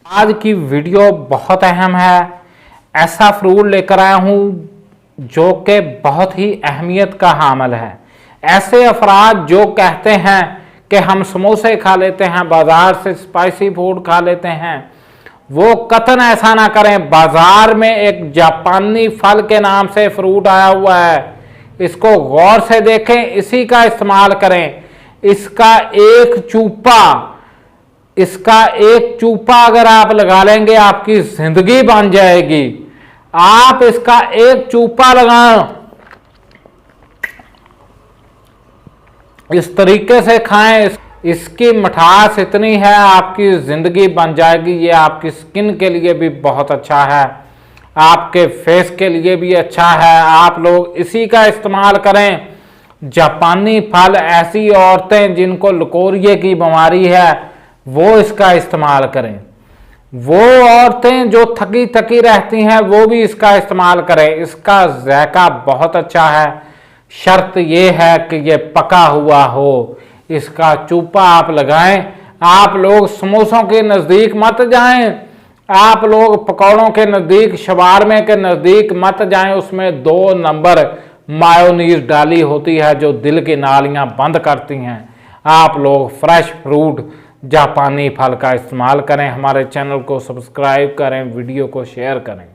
आज की वीडियो बहुत अहम है। ऐसा फ्रूट लेकर आया हूँ जो कि बहुत ही अहमियत का हामिल है। ऐसे अफराद जो कहते हैं कि हम समोसे खा लेते हैं, बाजार से स्पाइसी फूड खा लेते हैं, वो कतन ऐसा ना करें। बाजार में एक जापानी फल के नाम से फ्रूट आया हुआ है, इसको गौर से देखें, इसी का इस्तेमाल करें। इसका एक चूपा अगर आप लगा लेंगे आपकी जिंदगी बन जाएगी। आप इसका एक चूपा लगाएं, इस तरीके से खाएं, इसकी मिठास इतनी है आपकी जिंदगी बन जाएगी। ये आपकी स्किन के लिए भी बहुत अच्छा है, आपके फेस के लिए भी अच्छा है। आप लोग इसी का इस्तेमाल करें। जापानी फल, ऐसी औरतें जिनको लकोरिये की बीमारी है वो इसका इस्तेमाल करें। वो औरतें जो थकी थकी रहती हैं वो भी इसका इस्तेमाल करें। इसका जायका बहुत अच्छा है, शर्त ये है कि ये पका हुआ हो। इसका चूपा आप लगाएं। आप लोग समोसों के नज़दीक मत जाएं, आप लोग पकौड़ों के नज़दीक, शवारमे के नज़दीक मत जाएं। उसमें 2 नंबर मायोनीज डाली होती है जो दिल की नालियां बंद करती हैं। आप लोग फ्रेश फ्रूट जापानी फल का इस्तेमाल करें। हमारे चैनल को सब्सक्राइब करें, वीडियो को शेयर करें।